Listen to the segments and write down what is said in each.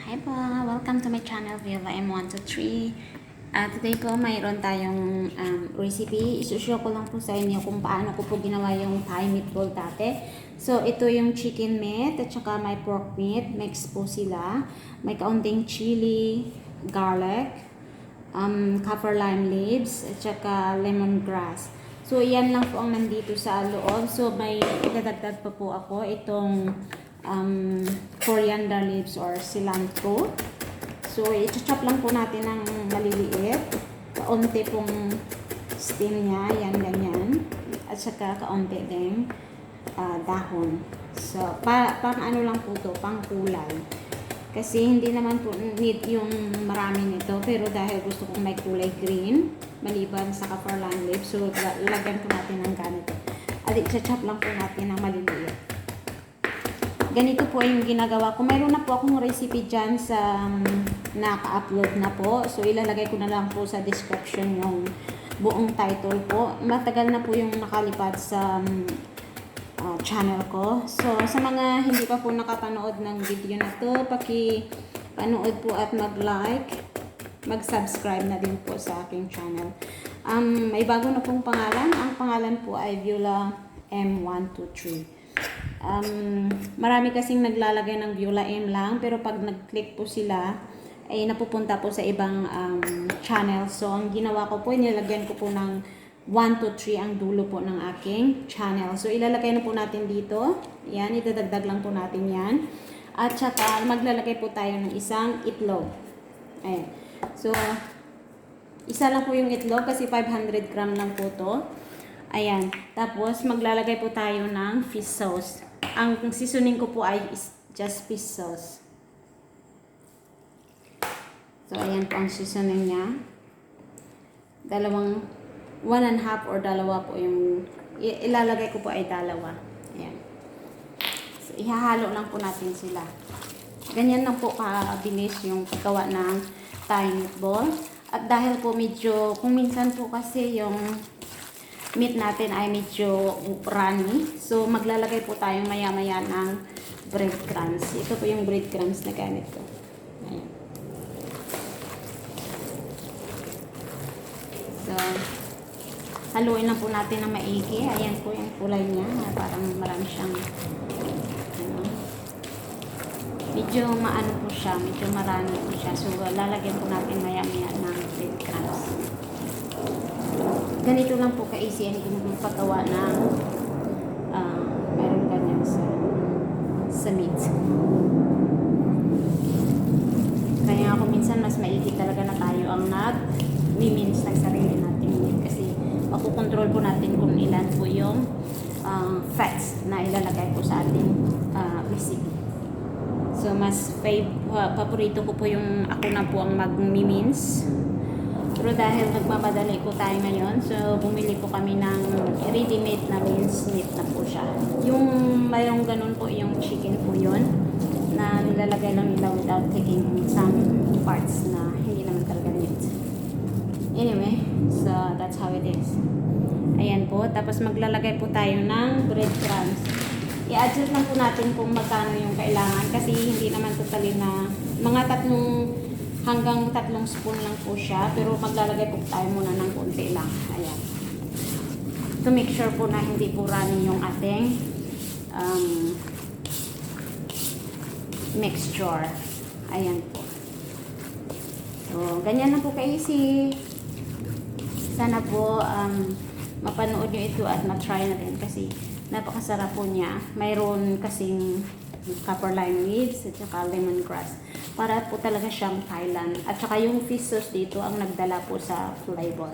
Hi po! Welcome to my channel, Viva M123. Today po, mayroon tayong recipe. Isushow ko lang po sa inyo kung paano ko po ginawa yung Thai meatball dati. So, ito yung chicken meat at saka may pork meat. Mix po sila. May kaunting chili, garlic, kaffir lime leaves, at saka lemongrass. So, yan lang po ang nandito sa loob. So, may idadagdag pa po ako itong coriander leaves or cilantro. So, i-chop lang po natin ng maliliit. Kaunti pong steam niya, yan, ganyan. At saka kaunti din dahon. So, pang ano lang po to, pang kulay. Kasi hindi naman po need yung marami nito. Pero dahil gusto kong may kulay green, maliban sa kaffir lime leaves, so lagyan po natin ng ganito. At i-chop lang po natin ng maliliit. Ganito po yung ginagawa ko. Mayroon na po akong recipe dyan sa naka-upload na po. So, ilalagay ko na lang po sa description yung buong title po. Matagal na po yung nakalipad sa channel ko. So, sa mga hindi pa po nakapanood ng video na to, paki-panood po at mag-like, mag-subscribe na din po sa aking channel. May bago na pong pangalan. Ang pangalan po ay Viola M123. Marami kasing naglalagay ng Viola M lang, pero pag nag-click po sila ay napupunta po sa ibang channel. So ang ginawa ko po, nilagyan ko po ng 1, 2, 3 ang dulo po ng aking channel. So ilalagay na po natin dito. Yan, idadagdag lang po natin yan. At saka maglalagay po tayo ng isang itlog. Ayan. So isa lang po yung itlog kasi 500 gram lang po to. Ayan. Tapos maglalagay po tayo ng fish sauce. Ang seasoning ko po ay just fish sauce. So, ayan po ang seasoning niya. 1.5 or dalawa po yung ilalagay ko po ay dalawa. Ayan. So, ihahalo lang po natin sila. Ganyan lang po kabilis yung paggawa ng Thai meatball. At dahil po medyo, kung minsan po kasi yung meat natin ay medyo runny. So, maglalagay po tayo maya-maya ng breadcrumbs. Ito po yung breadcrumbs na gamit ko. Ayan. So, haluin lang po natin ng maigi. Ayan po yung kulay niya. Parang marami siyang medyo maano po siya. Medyo marami po siya. So, lalagyan po natin maya-maya ng breadcrumbs. Ganito lang po ka-easy ang paggawa ng meron ganyan sa meat. Kaya ako minsan mas maigi talaga na tayo ang nag-mince ng sarili natin meat kasi makukontrol po natin kung ilan po yung fats na ilalagay po sa ating recipe. So mas paborito ko po yung ako na po ang mag-mince. Pero dahil nagmamadali po tayo ngayon, so bumili po kami ng ready-made na minced meat na po siya. Yung mayroong ganun po yung chicken po yun, na nilalagay lang nila without taking some parts na hindi naman talaga meat. Anyway, so that's how it is. Ayan po, tapos maglalagay po tayo ng breadcrumbs. I-adjust lang po natin kung magkano yung kailangan kasi hindi naman totally na mga hanggang 3 spoon lang po siya. Pero maglalagay po tayo muna ng konti lang. Ayan. To make sure po na hindi po running yung ating mixture. Ayan po. So, ganyan na po ka-easy. Sana po mapanood nyo ito at ma-try na din kasi napakasarap po niya. Mayroon kasing kaffir lime leaves at saka lemongrass. Para po talaga siyang Thailand. At saka yung fish sauce dito ang nagdala po sa flavor.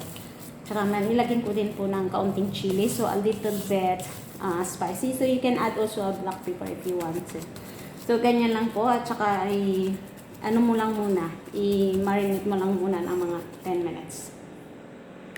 Tsaka nilagyan ko din po ng kaunting chili. So a little bit spicy. So you can add also a black pepper if you want to. So ganyan lang po. At saka ano mo lang muna. I-marinate mo lang muna ng mga 10 minutes.